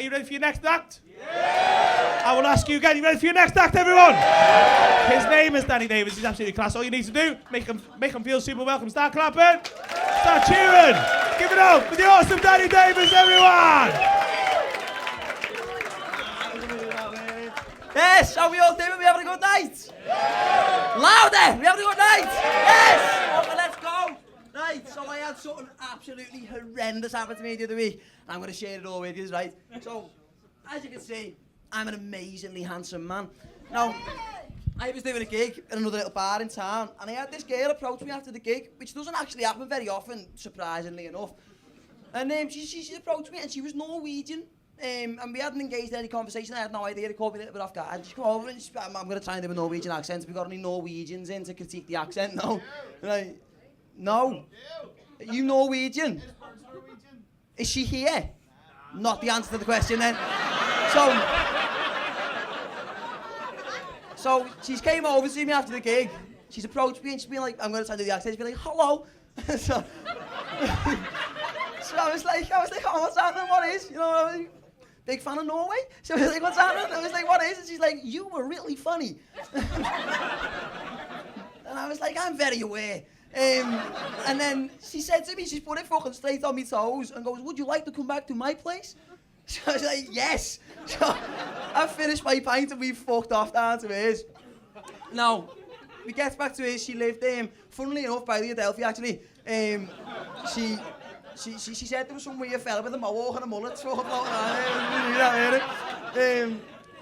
Are you ready for your next act? Yeah! I will ask you again, are you ready for your next act, everyone? Yeah! His name is Danny Davis, he's absolutely class. All you need to do, make him feel super welcome. Start clapping, start cheering. Give it up for the awesome Danny Davis, everyone! Yes, how we all doing? We having a good night? Yeah! Louder! We having a good night? Yes! Okay, let's go! Right, so I had something absolutely horrendous happen to me the other week. I'm going to share it all with you, right? So, as you can see, I'm an amazingly handsome man. Now, I was doing a gig at another little bar in town, and I had this girl approach me after the gig, which doesn't actually happen very often, surprisingly enough. And she approached me, and she was Norwegian. And we hadn't engaged in any conversation. I had no idea. It caught me a little bit off guard. And she came over and I'm going to try and do a Norwegian accent. Have we got any Norwegians in to critique the accent? No. Right. No. Are you Norwegian? Is she here? Not the answer to the question then. So she's came over to me after the gig. She's approached me and she's been like, I'm going to try and do the accent. She's been like, hello. So I was like, oh, what's happening? What is? You know what I mean? Big fan of Norway? So I was like, what's happening? I was like, what is? And she's like, you were really funny. And I was like, I'm very aware. And then she said to me, she's put it fucking straight on my toes and goes, would you like to come back to my place? So I was like, yes. So I finished my pint and we fucked off down to hers. Now, we get back to hers, she lived, funnily enough, by Philadelphia actually. She said there was some weird fella with a mohawk and a mullet floating around.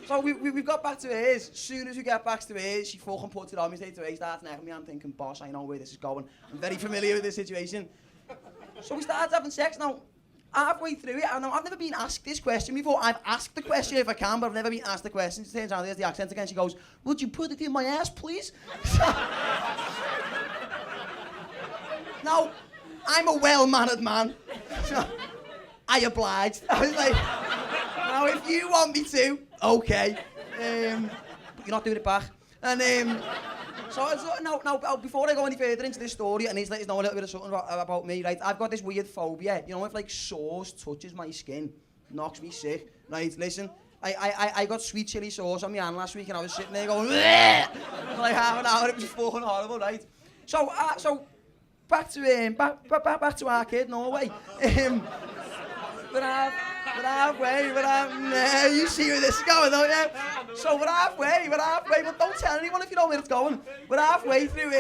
So we got back to hers. As soon as we get back to hers, she fucking puts it on me straight away, starts necking me. I'm thinking, boss, I know where this is going. I'm very familiar with this situation. So we started having sex. Now, halfway through it, I've never been asked this question before. I've asked the question if I can, but I've never been asked the question. She turns around, there's the accent again. She goes, would you put it in my ass, please? Now, I'm a well-mannered man. So I obliged. I was like, now if you want me to, okay. But you're not doing it back. And so I thought, now, before I go any further into this story, I need to let you know a little bit of something about me, right? I've got this weird phobia. You know, if like sauce touches my skin, knocks me sick. Right, listen, I got sweet chili sauce on my hand last week and I was sitting there going, for like half an hour. It was fucking horrible, right? So back to our kid, Norway. We're halfway, you see where this is going, don't you? So we're halfway, but don't tell anyone if you know where it's going. We're halfway through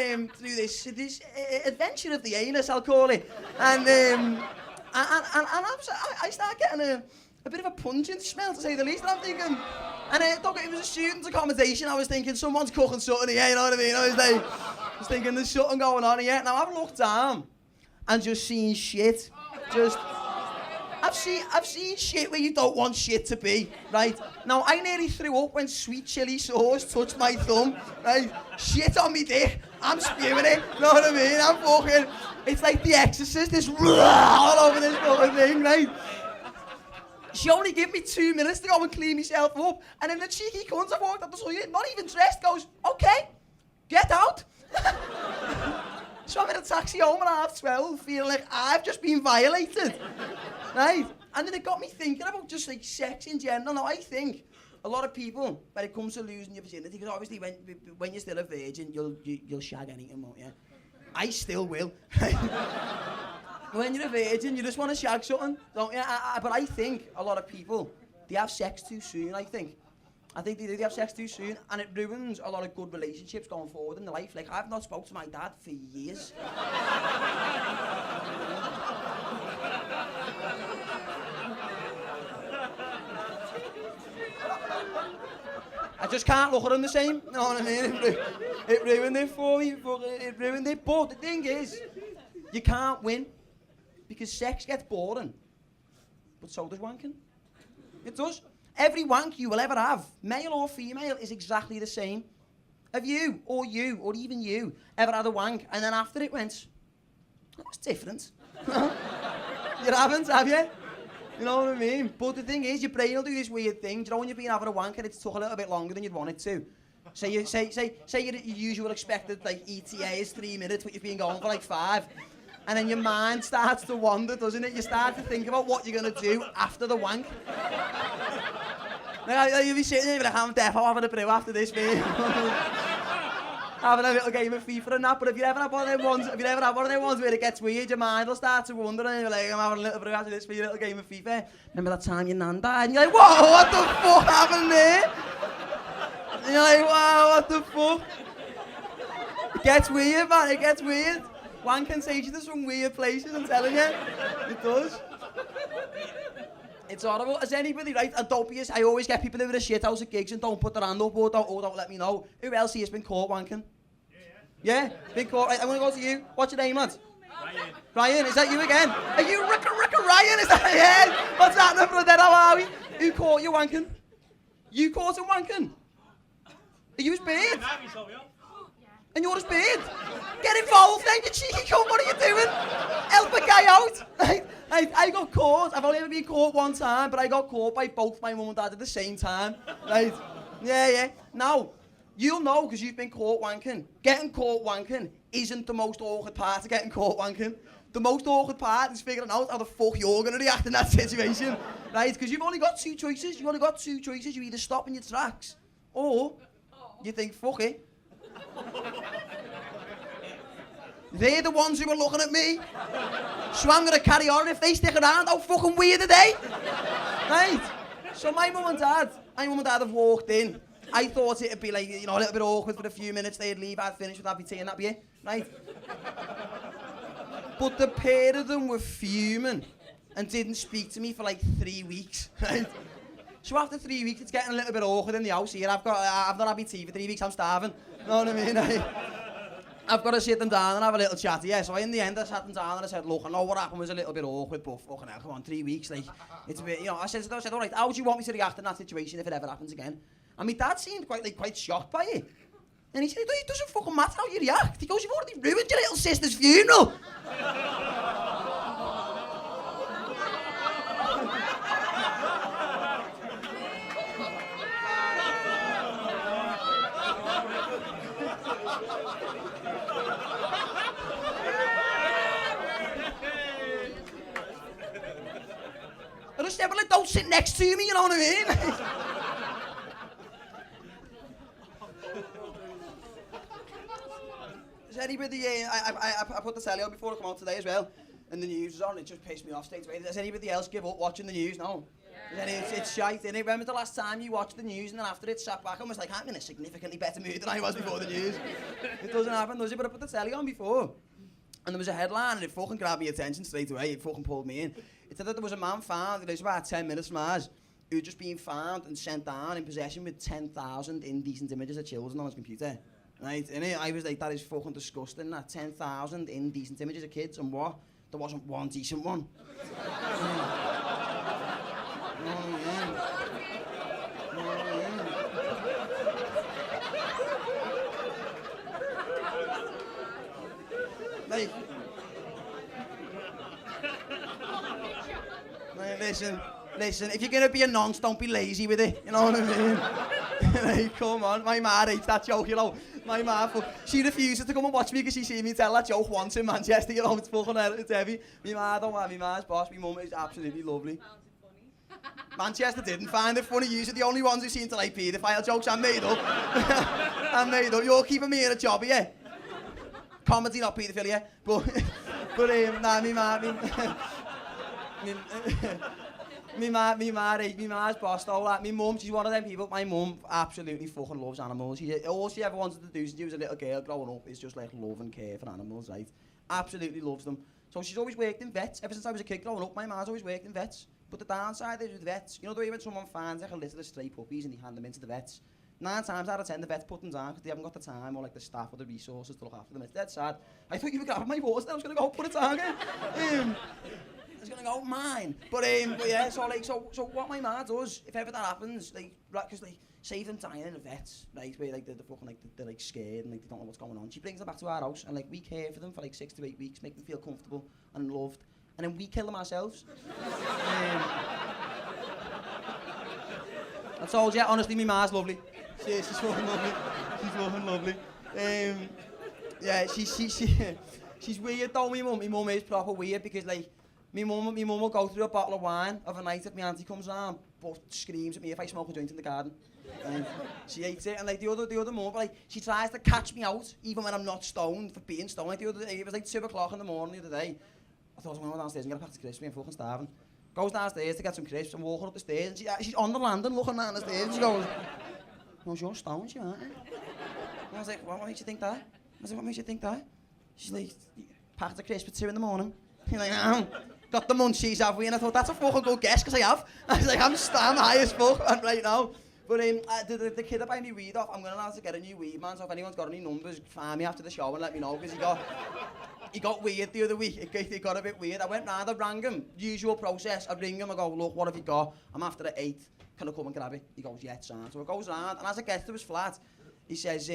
this adventure of the anus, I'll call it. And I start getting a bit of a pungent smell, to say the least, and I'm thinking, and it was a student's accommodation, I was thinking, someone's cooking something here, you know what I mean? I was thinking, there's something going on here. Now, I've looked down and just seen shit. I've seen shit where you don't want shit to be, right? Now, I nearly threw up when sweet chili sauce touched my thumb, right? Shit on me dick, I'm spewing it, you know what I mean? I'm fucking, it's like The Exorcist, this all over this fucking thing, right? She only gave me 2 minutes to go and clean myself up, and then the cheeky cunt I walked up the toilet, not even dressed, goes, okay, get out. So I'm in a taxi home at 12:30, feeling like I've just been violated, right? And then it got me thinking about just like sex in general. Now I think a lot of people, when it comes to losing your virginity, because obviously when you're still a virgin, you'll shag anything, won't you? I still will. When you're a virgin, you just want to shag something, don't you? But I think a lot of people, they have sex too soon, I think they do, they have sex too soon, and it ruins a lot of good relationships going forward in their life. Like, I've not spoken to my dad for years. I just can't look at him the same, you know what I mean? It ruined it for me, it ruined it. But the thing is, you can't win, because sex gets boring, but so does wanking. It does. Every wank you will ever have, male or female, is exactly the same. Have you, or even you, ever had a wank and then after it went, that was different? You haven't, have you? You know what I mean? But the thing is, your brain will do this weird thing. Do you know when you've been having a wank and it's took a little bit longer than you'd want it to? Say your usual expected like ETA is 3 minutes, but you've been going for like 5. and then your mind starts to wander, doesn't it? You start to think about what you're going to do after the wank. Like, you'll be sitting there, you'll be like, I'm deaf, I'll have a brew after this, mate. Having a little game of FIFA and that, but if you ever have one of them ones where it gets weird, your mind will start to wander, and you're like, I'm having a little brew after this for your little game of FIFA. Remember that time your nan died? And you're like, whoa, what the fuck happened there? And you're like, wow, what the fuck? It gets weird, man, it gets weird. Wanking takes you to some weird places, I'm telling you. It does. It's horrible. Has anybody, right, and don't be, I always get people who are a shit house at gigs and don't put their hand up or don't let me know. Who else here has been caught wanking? Yeah? Been caught, right, I'm gonna go to you. What's your name, lad? Ryan. Ryan, is that you again? Are you Ricka Ryan? Is that, yeah? What's happening, brother? How are we? Who caught you wanking? You caught him wanking? Are you his beard? And you're his beard? Get involved then, you cheeky cunt, what are you doing? Help a guy out. I got caught. I've only ever been caught one time, but I got caught by both my mum and dad at the same time. Right? Yeah. Now, you'll know because you've been caught wanking. Getting caught wanking isn't the most awkward part of getting caught wanking. The most awkward part is figuring out how the fuck you're going to react in that situation. Right? Because you've only got two choices. You either stop in your tracks or you think, fuck it. They're the ones who are looking at me. So I'm going to carry on. If they stick around, how fucking weird are they? Right? So my mum and dad have walked in. I thought it'd be like, a little bit awkward for a few minutes. They'd leave, I'd finish with happy tea and that'd be it. Right? But the pair of them were fuming and didn't speak to me for like 3 weeks. Right? So after 3 weeks, it's getting a little bit awkward in the house here. I've not happy tea for 3 weeks, I'm starving. You know what I mean? I've got to sit them down and have a little chat. Yeah, so in the end, I sat them down and I said, look, I know what happened was a little bit awkward, but fucking hell, come on, 3 weeks, like, it's a bit, I said, all right, how would you want me to react in that situation if it ever happens again? And my dad seemed quite shocked by it. And he said, it doesn't fucking matter how you react. He goes, you've already ruined your little sister's funeral. I just said, well, like, don't sit next to me, you know what I mean? Is anybody, I put the telly on before I come out today as well, and the news was on, it just pissed me off straight away. Does anybody else give up watching the news? No. Yeah. It's shite, innit? Remember the last time you watched the news and then after it sat back and was like, I'm in a significantly better mood than I was before the news. It doesn't happen, does it? But I put the telly on before, and there was a headline and it fucking grabbed my attention straight away. It fucking pulled me in. It said that there was a man found, it was about 10 minutes from ours, who'd just been found and sent down in possession with 10,000 indecent images of children on his computer. Right? And I was like, that is fucking disgusting, that 10,000 indecent images of kids, and what? There wasn't one decent one. Like, listen, if you're gonna be a nonce, don't be lazy with it, you know what I mean? Like, come on, my ma hates that joke, My ma, she refuses to come and watch me because she seen me tell that joke once in Manchester, it's fucking it's heavy. My ma don't mind, my ma's boss, my mum is absolutely lovely. Manchester didn't find it funny, you're the only ones who seem to like paedophile jokes. I'm made up. I'm made up, you're keeping me in a job, yeah? Comedy, not paedophilia, but nah, me ma's boss though, like, me mum, she's one of them people, my mum absolutely fucking loves animals. All she ever wanted to do since she was a little girl growing up is just like love and care for animals, right? Absolutely loves them. So she's always worked in vets. Ever since I was a kid growing up, my ma's always worked in vets. But the downside is with vets, the way when someone finds like a litter of stray puppies and they hand them into the vets, 9 times out of 10 the vets put them down because they haven't got the time or like the staff or the resources to look after them. It's dead sad. I thought you were grabbing my horse then, I was going to go put it down again. I was going to go, mine. But yeah, so what my ma does, if ever that happens, like, because like, say them dying in the vets, right, where like they're fucking like, they're like scared and like they don't know what's going on, she brings them back to our house and like we care for them for like 6 to 8 weeks, make them feel comfortable and loved, and then we kill them ourselves. I told you, honestly, my ma's lovely. She's fucking lovely. She's fucking lovely. Yeah, She's weird though, my mum is proper weird because like, my mum will go through a bottle of wine of a night if my auntie comes round, but screams at me if I smoke a joint in the garden. And she hates it, and like the other mum, like, she tries to catch me out, even when I'm not stoned, for being stoned. Like the other day, it was like 2 o'clock in the morning the other day. I thought I was going to go downstairs and get a packet of crisps, I'm fucking starving. Goes downstairs to get some crisps and walking up the stairs, and she's on the landing looking down the stairs, and she goes, "No, you're stoned, you aren't you?" And I was like, what makes you think that? I was like, what makes you think that? She's like, packet of crisps at 2 in the morning. You're like, got the munchies, have we? And I thought, that's a fucking good guess, because I have. I was like, I'm high as fuck right now. But the kid that buy me weed off, I'm going to have to get a new weed, man, so if anyone's got any numbers, find me after the show and let me know, because he got weird the other week. It got a bit weird. I went round, I rang him, usual process. I ring him, I go, look, what have you got? I'm after at 8, can I come and grab it? He goes, yeah, it's on. So I goes round, and as I get to his flat, he says,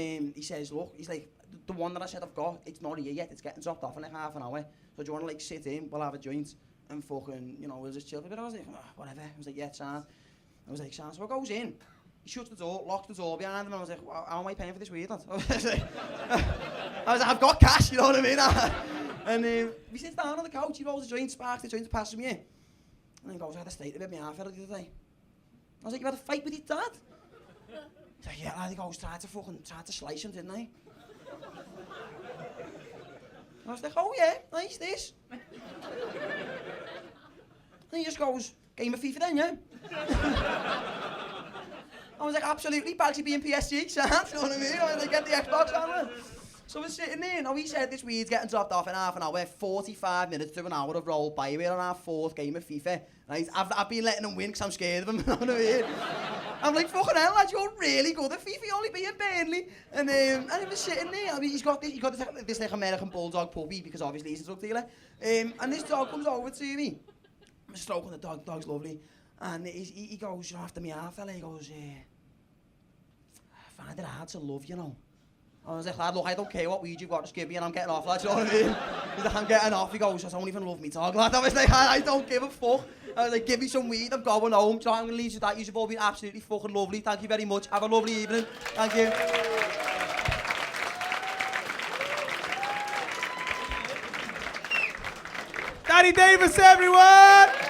look, he's like, the one that I said I've got, it's not here yet, it's getting dropped off in like half an hour. So do you want to like sit in, we'll have a joint, and fucking, you know, we'll just chill for a bit. I was like, whatever. I was like, yeah, it's on. I was like, son. So I goes in. He shuts the door, locks the door behind him, and I was like, how am I paying for this weed, lad? I was like, I've got cash, you know what I mean? And he sits down on the couch, he rolls a joint, sparks the joint, passes me in. And he goes, I had a state with my half the other day. I was like, you had a fight with your dad? He's like, yeah, lad. He goes, tried to slice him, didn't I? I was like, oh yeah, nice this. And he just goes, game of FIFA then, yeah? I was like, absolutely, Bagsy being PSG, son, you know what I mean? I was like, get the Xbox on. So we're sitting there, now he said this weed's getting dropped off in half an hour, 45 minutes to an hour have rolled by. We're on our 4th game of FIFA. Right? I've been letting him win because I'm scared of him, you know what I mean? I'm like, fucking hell, lad, you're really good at FIFA, you only being Burnley. And he was sitting there, I mean, he's got this like American Bulldog puppy, because obviously he's a drug dealer. And this dog comes over to me. I'm stroking the dog's lovely. And he goes, you're after me half, fella. He goes, I find it hard to love, you know. I was like, lad, look, I don't care what weed you've got, just give me and I'm getting off, lad, you know what I mean? He's like, I'm getting off. He goes, I don't even love me dog, lad. I was like, I don't give a fuck. I was like, give me some weed, I'm going home. So I'm going to leave you with that. You've all been absolutely fucking lovely. Thank you very much. Have a lovely evening. Thank you. Danny Davis, everyone!